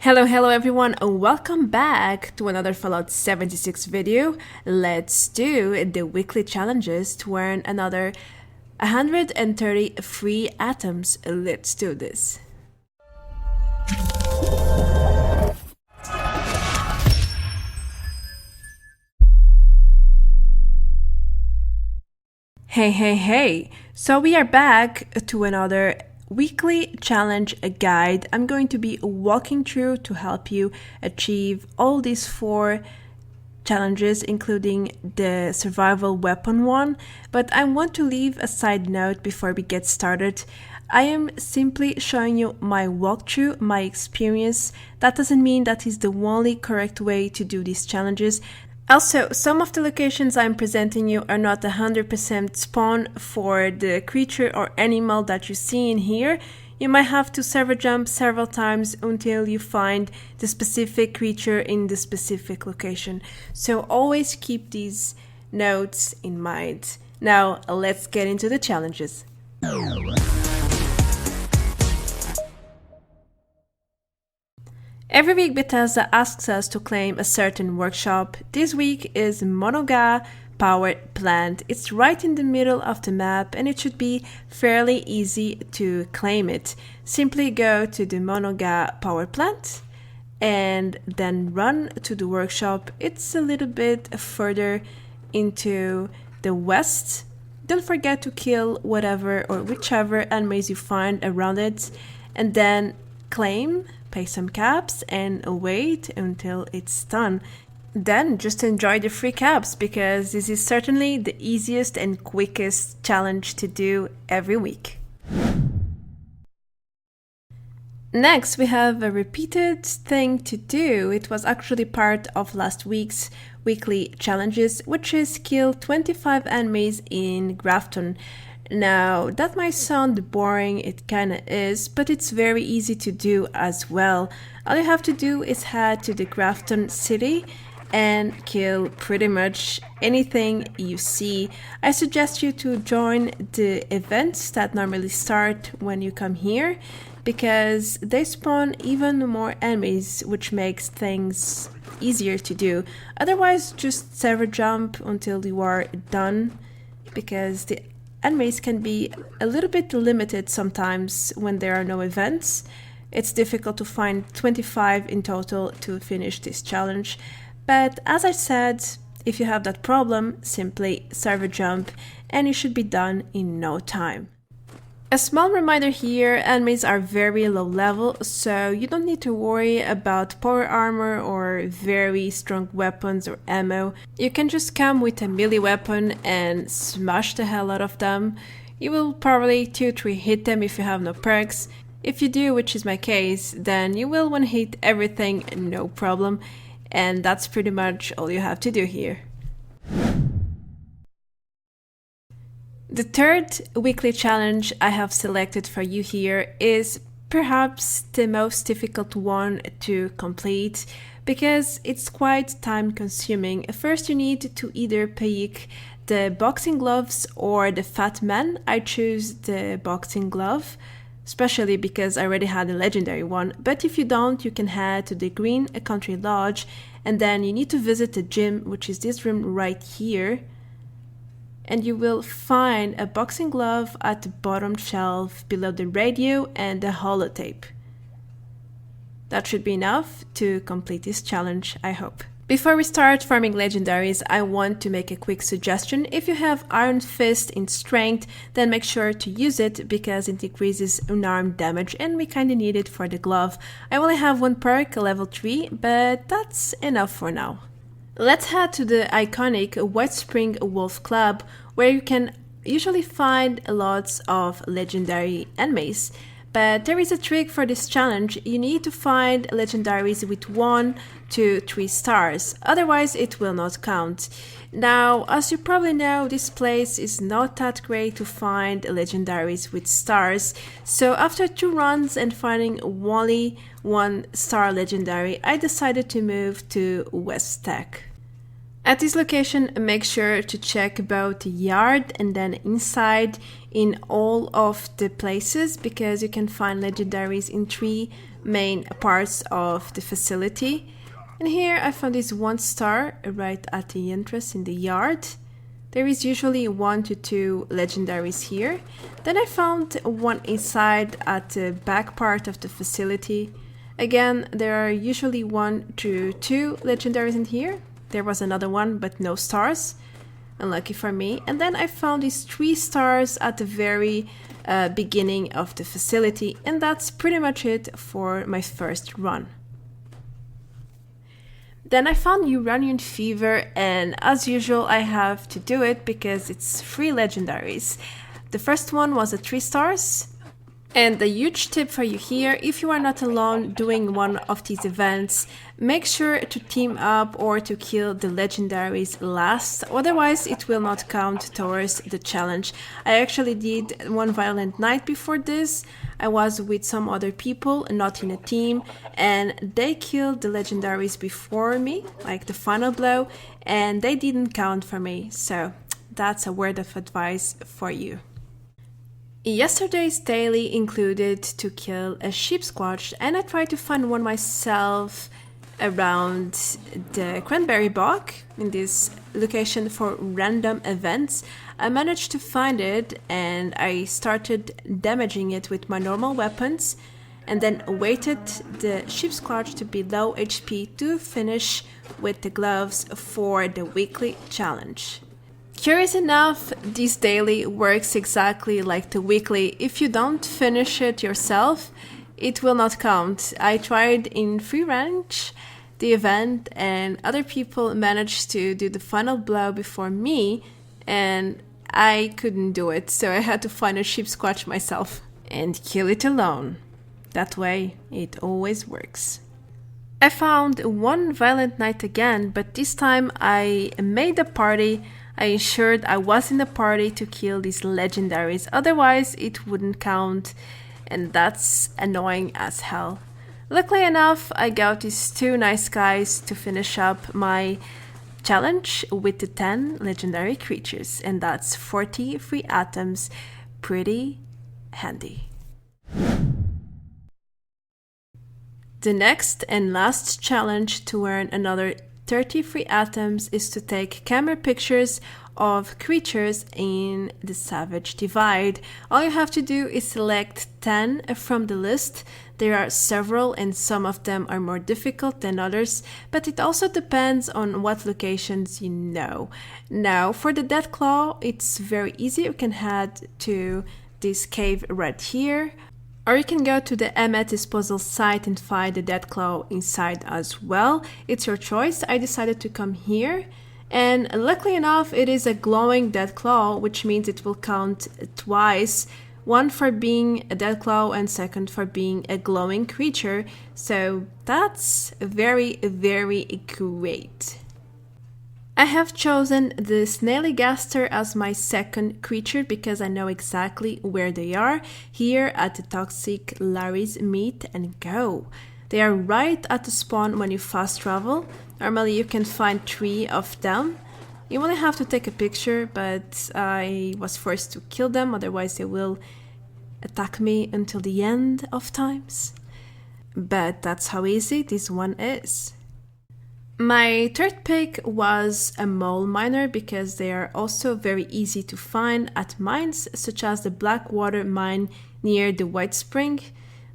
Hello everyone, and welcome back to another Fallout 76 video. Let's do the weekly challenges to earn another 130 free atoms. Let's do this. Hey, so we are back to another weekly challenge guide. I'm going to be walking through to help you achieve all these 4 challenges, including the survival weapon one. But I want to leave a side note before we get started. I am simply showing you my walkthrough, my experience. That doesn't mean that is the only correct way to do these challenges. Also, some of the locations I'm presenting you are not 100% spawn for the creature or animal that you see in here. You might have to server jump several times until you find the specific creature in the specific location. So always keep these notes in mind. Now, let's get into the challenges. Every week Bethesda asks us to claim a certain workshop. This week is Monongah Power Plant. It's right in the middle of the map and it should be fairly easy to claim it. Simply go to the Monongah Power Plant and then run to the workshop. It's a little bit further into the west. Don't forget to kill whatever or whichever enemies you find around it and then claim, pay some caps, and wait until it's done. Then just enjoy the free caps because this is certainly the easiest and quickest challenge to do every week. Next, we have a repeated thing to do. It was actually part of last week's weekly challenges, which is kill 25 enemies in Grafton. Now, that might sound boring, it kinda is, but it's very easy to do as well. All you have to do is head to the Grafton city and kill pretty much anything you see. I suggest you to join the events that normally start when you come here, because they spawn even more enemies, which makes things easier to do. Otherwise, just server jump until you are done, because the enemies can be a little bit limited sometimes when there are no events. It's difficult to find 25 in total to finish this challenge. But as I said, if you have that problem, simply server jump and you should be done in no time. A small reminder here, enemies are very low level, so you don't need to worry about power armor or very strong weapons or ammo. You can just come with a melee weapon and smash the hell out of them. You will probably 2-3 hit them if you have no perks. If you do, which is my case, then you will one hit everything, no problem. And that's pretty much all you have to do here. The third weekly challenge I have selected for you here is perhaps the most difficult one to complete because it's quite time consuming. First you need to either pick the boxing gloves or the Fatman. I choose the boxing glove, especially because I already had a legendary one, but if you don't, you can head to the Green Country Lodge and then you need to visit the gym, which is this room right here. And you will find a boxing glove at the bottom shelf below the radio and the holotape. That should be enough to complete this challenge, I hope. Before we start farming legendaries, I want to make a quick suggestion. If you have Iron Fist in strength, then make sure to use it because it increases unarmed damage and we kinda need it for the glove. I only have 1 perk, level 3, but that's enough for now. Let's head to the iconic White Spring Wolf Club, where you can usually find lots of legendary enemies. But there is a trick for this challenge. You need to find legendaries with 1 to 3 stars, otherwise it will not count. Now, as you probably know, this place is not that great to find legendaries with stars, so after 2 runs and finding only 1 star legendary, I decided to move to West Tech. At this location, make sure to check about the yard and then inside in all of the places because you can find legendaries in 3 main parts of the facility. And here I found this 1 star right at the entrance in the yard. There is usually 1 to 2 legendaries here. Then I found 1 inside at the back part of the facility. Again, there are usually 1 to 2 legendaries in here. There was another one, but no stars. Unlucky for me. And then I found these 3 stars at the very beginning of the facility, and that's pretty much it for my first run. Then I found uranium fever, and as usual I have to do it because it's 3 legendaries. The first one was a 3 stars. And a huge tip for you here, if you are not alone doing one of these events, make sure to team up or to kill the legendaries last, otherwise it will not count towards the challenge. I actually did one violent night before this. I was with some other people, not in a team, and they killed the legendaries before me, like the final blow, and they didn't count for me, so that's a word of advice for you. Yesterday's daily included to kill a sheep squatch, and I tried to find one myself around the cranberry bog in this location for random events. I managed to find it and I started damaging it with my normal weapons and then waited the sheep squatch to be low HP to finish with the gloves for the weekly challenge. Curious enough, this daily works exactly like the weekly. If you don't finish it yourself, it will not count. I tried in free range the event and other people managed to do the final blow before me and I couldn't do it, so I had to find a sheep squatch myself and kill it alone. That way it always works. I found one violent night again, but this time I made a party. I ensured I was in the party to kill these legendaries, otherwise it wouldn't count, and that's annoying as hell. Luckily enough, I got these 2 nice guys to finish up my challenge with the 10 legendary creatures, and that's 40 free atoms. Pretty handy. The next and last challenge to earn another 30 free atoms is to take camera pictures of creatures in the Savage Divide. All you have to do is select 10 from the list. There are several and some of them are more difficult than others, but it also depends on what locations you know. Now for the Deathclaw, it's very easy. You can head to this cave right here, or you can go to the Emmet disposal site and find the Deathclaw inside as well. It's your choice. I decided to come here, and luckily enough it is a glowing Deathclaw, which means it will count twice. One for being a Deathclaw and second for being a glowing creature. So that's very, very great. I have chosen the Snailigaster as my second creature because I know exactly where they are, here at the Toxic Larry's Meet and Go. They are right at the spawn when you fast travel. Normally you can find 3 of them. You only have to take a picture, but I was forced to kill them, otherwise they will attack me until the end of times. But that's how easy this one is. My third pick was a mole miner because they are also very easy to find at mines such as the Blackwater mine near the White Spring.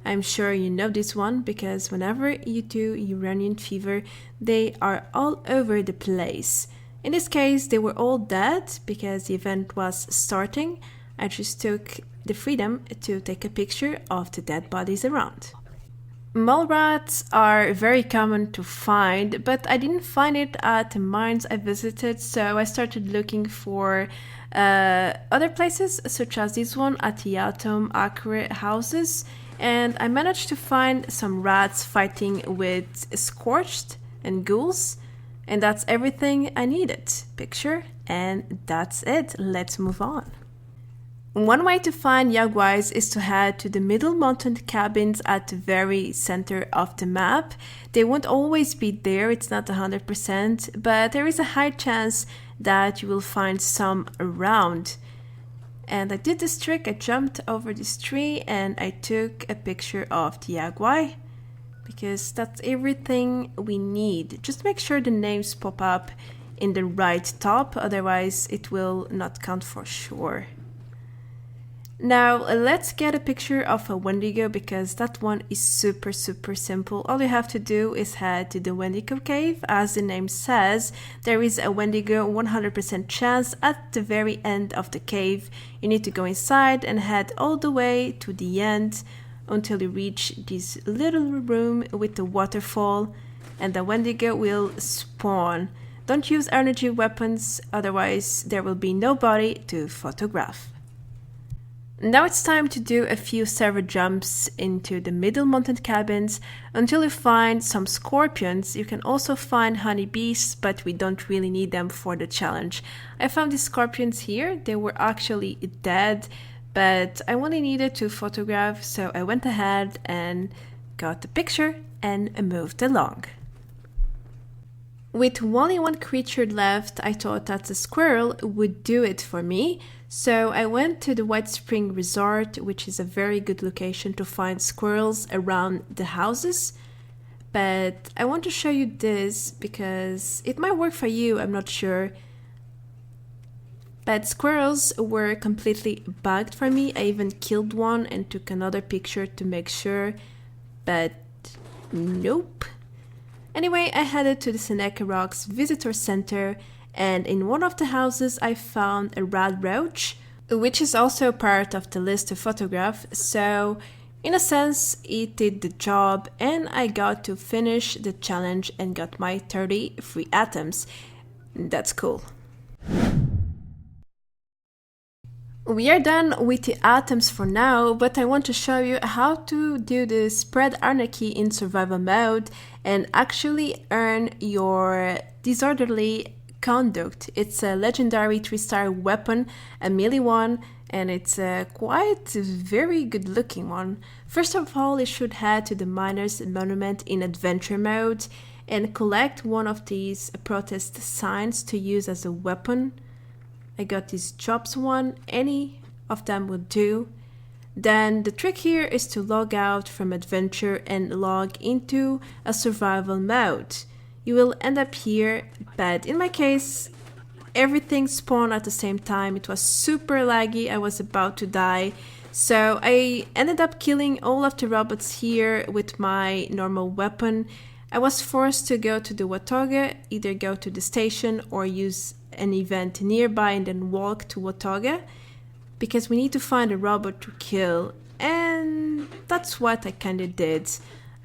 I'm sure you know this one because whenever you do uranium fever, they are all over the place. In this case, they were all dead because the event was starting. I just took the freedom to take a picture of the dead bodies around. Mole rats are very common to find, but I didn't find it at the mines I visited, so I started looking for other places, such as this one at the Atom Acre houses, and I managed to find some rats fighting with Scorched and ghouls, and that's everything I needed. Picture, and that's it. Let's move on. One way to find Yaguais is to head to the middle mountain cabins at the very center of the map. They won't always be there, it's not 100%, but there is a high chance that you will find some around. And I did this trick, I jumped over this tree and I took a picture of the Yaguai. because that's everything we need. Just make sure the names pop up in the right top, otherwise it will not count for sure. Now let's get a picture of a Wendigo, because that one is super simple. All you have to do is head to the Wendigo cave. As the name says, there is a Wendigo 100% chance at the very end of the cave. You need to go inside and head all the way to the end until you reach this little room with the waterfall, and the Wendigo will spawn. Don't use energy weapons, otherwise there will be nobody to photograph. Now it's time to do a few server jumps into the middle mountain cabins until you find some scorpions. You can also find honeybees, but we don't really need them for the challenge. I found these scorpions here. They were actually dead, but I only needed to photograph, so I went ahead and got the picture and moved along. With only one creature left, I thought that the squirrel would do it for me. So I went to the White Spring Resort, which is a very good location to find squirrels around the houses. But I want to show you this because it might work for you, I'm not sure. But squirrels were completely bugged for me. I even killed one and took another picture to make sure, but nope. Anyway, I headed to the Seneca Rocks Visitor Center, and in one of the houses I found a red roach, which is also part of the list to photograph, so in a sense it did the job, and I got to finish the challenge and got my 30 free atoms. That's cool. We are done with the atoms for now, but I want to show you how to do the spread anarchy in survival mode and actually earn your disorderly conduct. It's a legendary 3-star weapon, a melee one, and it's a quite very good looking one. First of all, you should head to the Miners Monument in adventure mode and collect one of these protest signs to use as a weapon. I got this jobs one, any of them will do. Then the trick here is to log out from adventure and log into a survival mode. You will end up here, but in my case, everything spawned at the same time. It was super laggy, I was about to die. So I ended up killing all of the robots here with my normal weapon. I was forced to go to the Watauga, either go to the station or use an event nearby and then walk to Watauga, because we need to find a robot to kill, and that's what I kinda did.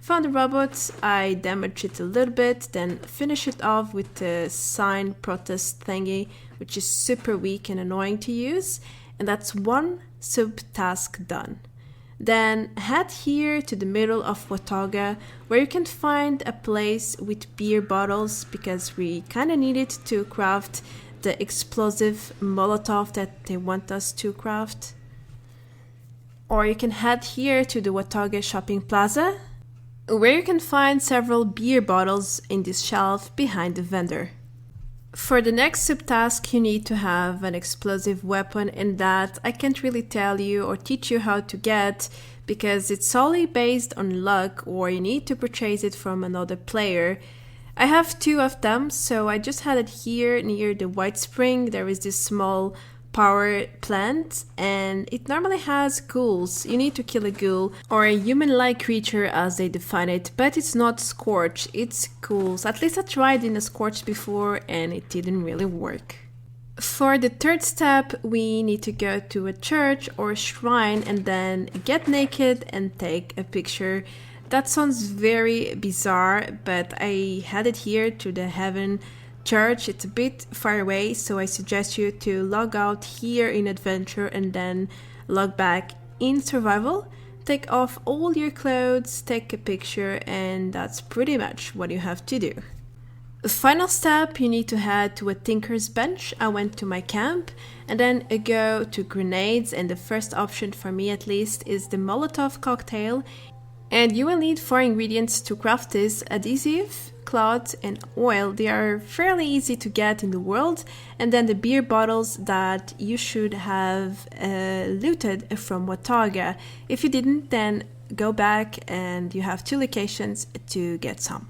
I found the robot, I damaged it a little bit, then finish it off with the sign protest thingy, which is super weak and annoying to use, and that's one sub-task done. Then head here to the middle of Watauga, where you can find a place with beer bottles, because we kinda need it to craft the explosive Molotov that they want us to craft. Or you can head here to the Watauga Shopping Plaza, where you can find several beer bottles in this shelf behind the vendor. For the next subtask, you need to have an explosive weapon, and that I can't really tell you or teach you how to get, because it's solely based on luck, or you need to purchase it from another player. I have 2 of them, so I just had it here near the White Spring. There is this small power plant, and it normally has ghouls. You need to kill a ghoul or a human-like creature as they define it, but it's not Scorch, it's ghouls. At least I tried in a Scorch before and it didn't really work. For the third step, we need to go to a church or shrine and then get naked and take a picture. That sounds very bizarre, but I had it here to the Heaven Church. It's a bit far away, so I suggest you to log out here in adventure and then log back in survival. Take off all your clothes, take a picture, and that's pretty much what you have to do. The final step, you need to head to a Tinker's Bench. I went to my camp and then go to grenades, and the first option for me at least is the Molotov cocktail. And you will need 4 ingredients to craft this: adhesive, cloth, and oil. They are fairly easy to get in the world. And then the beer bottles that you should have looted from Watauga. If you didn't, then go back and you have 2 locations to get some.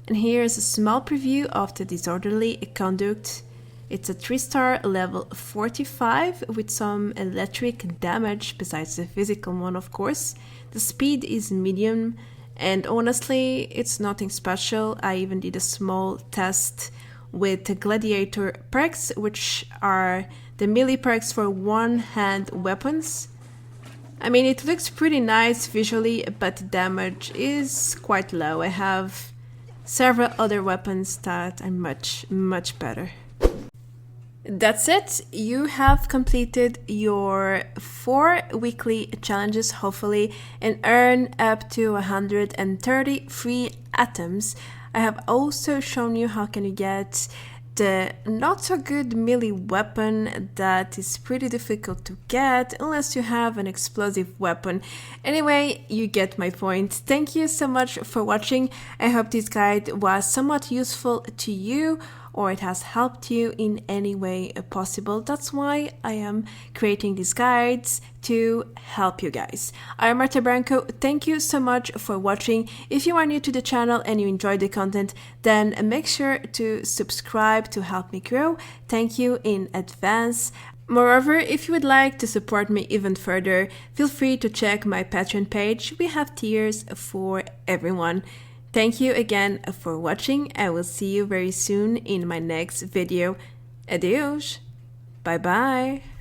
And here's a small preview of the disorderly conduct. It's a 3-star level 45 with some electric damage besides the physical one, of course. The speed is medium, and honestly, it's nothing special. I even did a small test with the gladiator perks, which are the melee perks for one-hand weapons. I mean, it looks pretty nice visually, but the damage is quite low. I have several other weapons that are much better. That's it. You have completed your 4 weekly challenges, hopefully, and earn up to 130 free atoms. I have also shown you how can you get the not so good melee weapon that is pretty difficult to get unless you have an explosive weapon. Anyway, you get my point. Thank you so much for watching. I hope this guide was somewhat useful to you, or it has helped you in any way possible. That's why I am creating these guides, to help you guys. I'm Marta Branco. Thank you so much for watching. If you are new to the channel and you enjoy the content, then make sure to subscribe to help me grow. Thank you in advance. Moreover, if you would like to support me even further, feel free to check my Patreon page. We have tiers for everyone. Thank you again for watching. I will see you very soon in my next video. Adios. Bye bye.